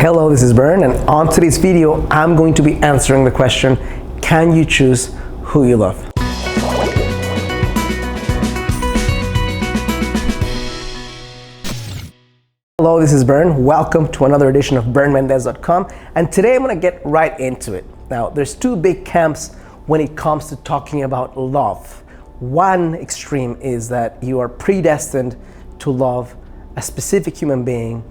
Hello, this is Bern, and on today's video, I'm going to be answering the question, can you choose who you love? Hello, this is Bern. Welcome to another edition of BernMendez.com, and today I'm going to get right into it. Now, there's two big camps when it comes to talking about love. One extreme is that you are predestined to love a specific human being,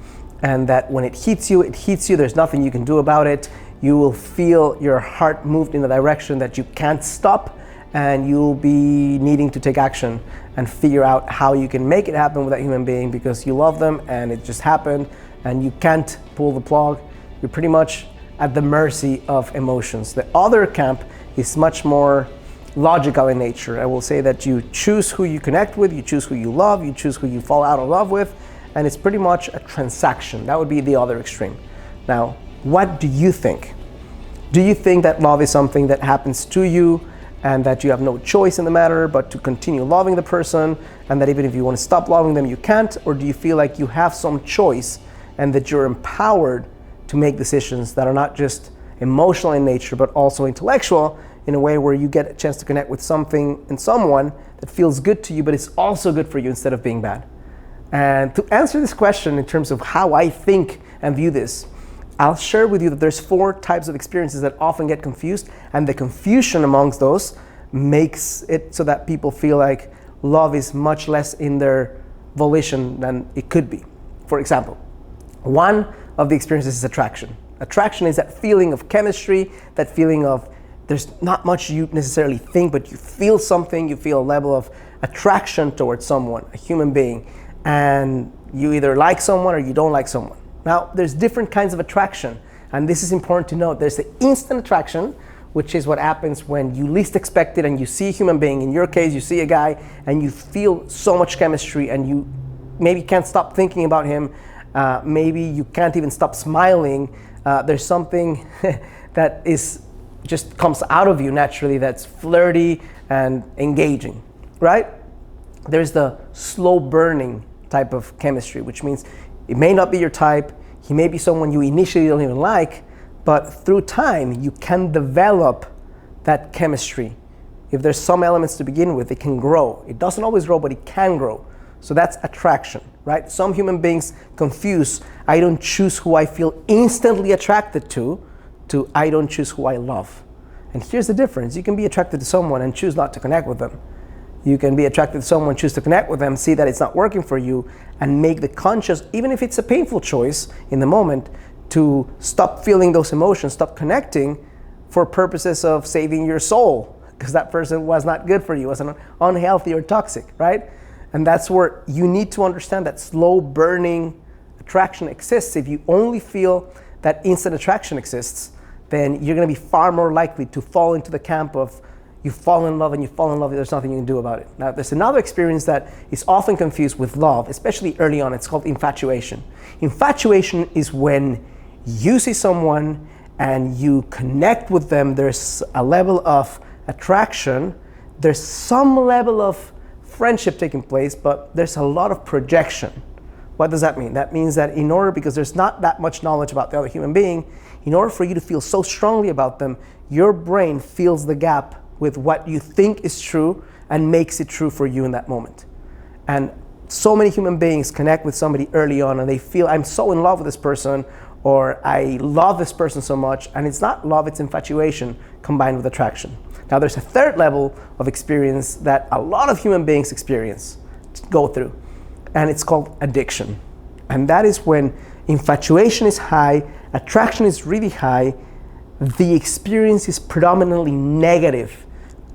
and that when it hits you, there's nothing you can do about it. You will feel your heart moved in a direction that you can't stop, and you'll be needing to take action and figure out how you can make it happen with that human being because you love them and it just happened and you can't pull the plug. You're pretty much at the mercy of emotions. The other camp is much more logical in nature. I will say that you choose who you connect with, you choose who you love, you choose who you fall out of love with, and it's pretty much a transaction. That would be the other extreme. Now, what do you think? Do you think that love is something that happens to you and that you have no choice in the matter but to continue loving the person, and that even if you want to stop loving them, you can't? Or do you feel like you have some choice and that you're empowered to make decisions that are not just emotional in nature but also intellectual, in a way where you get a chance to connect with something and someone that feels good to you but is also good for you instead of being bad? And to answer this question in terms of how I think and view this, I'll share with you that there's 4 types of experiences that often get confused, and the confusion amongst those makes it so that people feel like love is much less in their volition than it could be. For example, one of the experiences is attraction. Attraction is that feeling of chemistry, that feeling of there's not much you necessarily think, but you feel something, you feel a level of attraction towards someone, a human being, and you either like someone or you don't like someone. Now, there's different kinds of attraction, and this is important to note. There's the instant attraction, which is what happens when you least expect it and you see a human being. In your case, you see a guy and you feel so much chemistry and you maybe can't stop thinking about him. Maybe you can't even stop smiling. There's something that is just comes out of you naturally that's flirty and engaging, right? There's the slow burning type of chemistry, which means it may not be your type, he may be someone you initially don't even like, but through time you can develop that chemistry. If there's some elements to begin with, it can grow. It doesn't always grow, but it can grow. So that's attraction, right? Some human beings confuse I don't choose who I feel instantly attracted to I don't choose who I love. And here's the difference. You can be attracted to someone and choose not to connect with them. You can be attracted to someone, choose to connect with them, see that it's not working for you, and make the conscious, even if it's a painful choice in the moment, to stop feeling those emotions, stop connecting for purposes of saving your soul, because that person was not good for you, was unhealthy or toxic, right? And that's where you need to understand that slow burning attraction exists. If you only feel that instant attraction exists, then you're going to be far more likely to fall into the camp of you fall in love and you fall in love, there's nothing you can do about it. Now, there's another experience that is often confused with love, especially early on. It's called infatuation. Infatuation is when you see someone and you connect with them. There's a level of attraction. There's some level of friendship taking place, but there's a lot of projection. What does that mean? That means that because there's not that much knowledge about the other human being, in order for you to feel so strongly about them, your brain fills the gap with what you think is true and makes it true for you in that moment. And so many human beings connect with somebody early on and they feel, I'm so in love with this person, or I love this person so much, and it's not love, it's infatuation combined with attraction. Now, there's a third level of experience that a lot of human beings go through, and it's called addiction. And that is when infatuation is high, attraction is really high, the experience is predominantly negative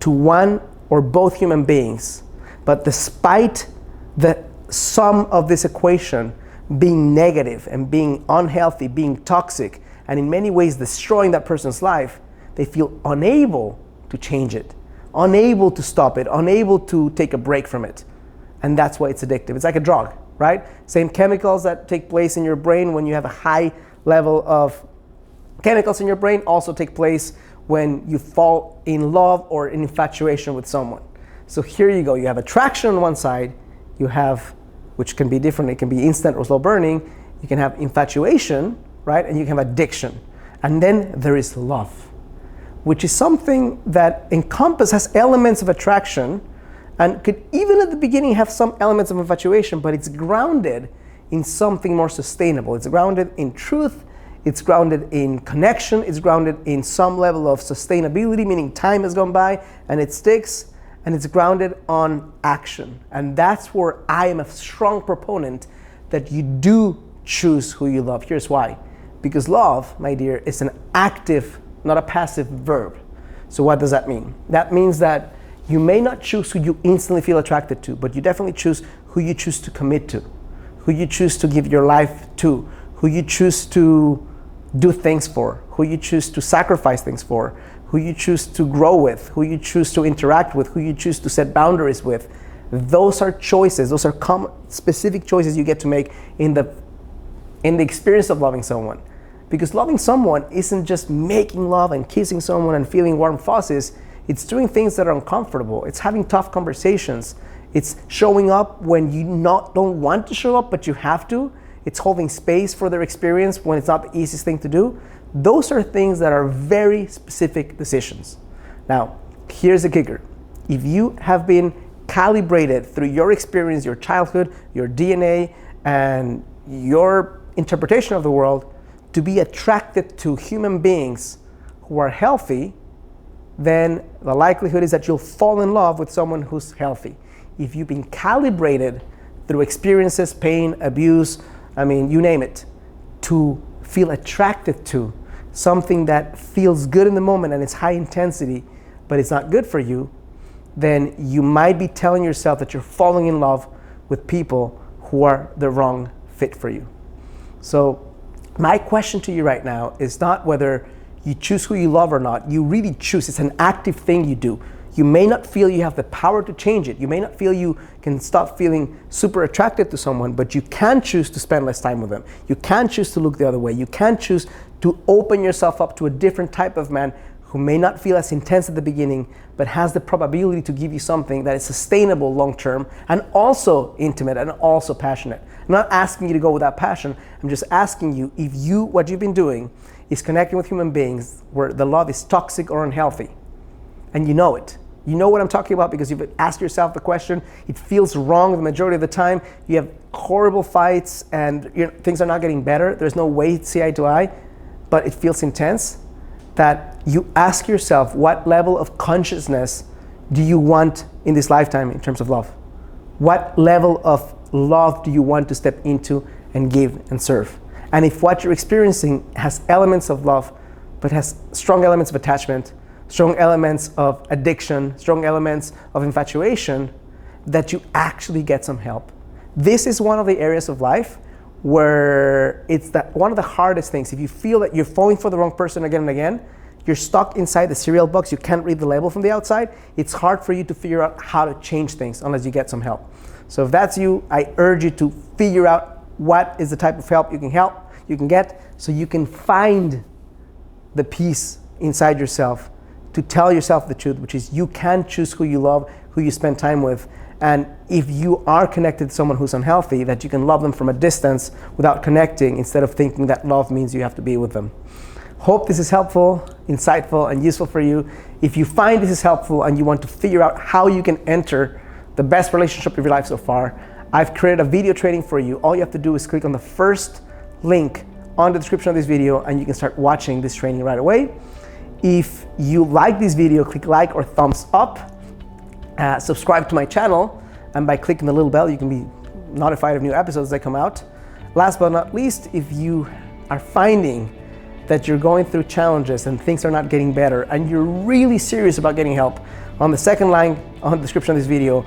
to one or both human beings. But despite the sum of this equation being negative and being unhealthy, being toxic, and in many ways destroying that person's life, they feel unable to change it, unable to stop it, unable to take a break from it. And that's why it's addictive. It's like a drug, right? Same chemicals that take place in your brain when you have a high level of chemicals in your brain also take place when you fall in love or in infatuation with someone. So here you go. You have attraction on one side, you have, which can be different, it can be instant or slow burning. You can have infatuation, right? And you can have addiction. And then there is love, which is something that has elements of attraction and could even at the beginning have some elements of infatuation, but it's grounded in something more sustainable. It's grounded in truth, it's grounded in connection, it's grounded in some level of sustainability, meaning time has gone by and it sticks, and it's grounded on action. And that's where I am a strong proponent that you do choose who you love. Here's why. Because love, my dear, is an active, not a passive verb. So what does that mean? That means that you may not choose who you instantly feel attracted to, but you definitely choose who you choose to commit to, who you choose to give your life to, who you choose to do things for, who you choose to sacrifice things for, who you choose to grow with, who you choose to interact with, who you choose to set boundaries with. Those are choices. Those are specific choices you get to make in the experience of loving someone. Because loving someone isn't just making love and kissing someone and feeling warm fuzzies. It's doing things that are uncomfortable. It's having tough conversations. It's showing up when you don't want to show up, but you have to. It's holding space for their experience when it's not the easiest thing to do. Those are things that are very specific decisions. Now, here's the kicker. If you have been calibrated through your experience, your childhood, your DNA, and your interpretation of the world to be attracted to human beings who are healthy, then the likelihood is that you'll fall in love with someone who's healthy. If you've been calibrated through experiences, pain, abuse, you name it, to feel attracted to something that feels good in the moment and it's high intensity, but it's not good for you, then you might be telling yourself that you're falling in love with people who are the wrong fit for you. So my question to you right now is not whether you choose who you love or not. You really choose. It's an active thing you do. You may not feel you have the power to change it. You may not feel you can stop feeling super attracted to someone, but you can choose to spend less time with them. You can choose to look the other way. You can choose to open yourself up to a different type of man who may not feel as intense at the beginning, but has the probability to give you something that is sustainable long-term and also intimate and also passionate. I'm not asking you to go without passion. I'm just asking you if what you've been doing is connecting with human beings where the love is toxic or unhealthy, and you know it. You know what I'm talking about because you've asked yourself the question. It feels wrong the majority of the time. You have horrible fights and things are not getting better. There's no way to see eye to eye, but it feels intense. That you ask yourself, what level of consciousness do you want in this lifetime in terms of love? What level of love do you want to step into and give and serve? And if what you're experiencing has elements of love, but has strong elements of attachment, strong elements of addiction, strong elements of infatuation, that you actually get some help. This is one of the areas of life where it's one of the hardest things. If you feel that you're falling for the wrong person again and again, you're stuck inside the cereal box, you can't read the label from the outside, it's hard for you to figure out how to change things unless you get some help. So if that's you, I urge you to figure out what is the type of help you can get, so you can find the peace inside yourself to tell yourself the truth, which is you can choose who you love, who you spend time with. And if you are connected to someone who's unhealthy, that you can love them from a distance without connecting, instead of thinking that love means you have to be with them. Hope this is helpful, insightful, and useful for you. If you find this is helpful and you want to figure out how you can enter the best relationship of your life so far, I've created a video training for you. All you have to do is click on the first link on the description of this video and you can start watching this training right away. If you like this video, click like or thumbs up. Subscribe to my channel, and by clicking the little bell you can be notified of new episodes that come out. Last but not least, if you are finding that you're going through challenges and things are not getting better and you're really serious about getting help, on the second line on the description of this video,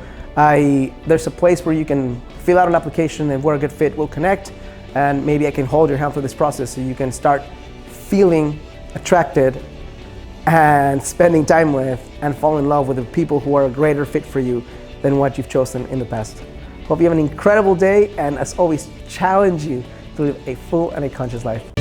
there's a place where you can fill out an application, and we're a good fit, we'll connect, and maybe I can hold your hand through this process so you can start feeling attracted and spending time with and fall in love with the people who are a greater fit for you than what you've chosen in the past. Hope you have an incredible day, and as always, challenge you to live a full and a conscious life.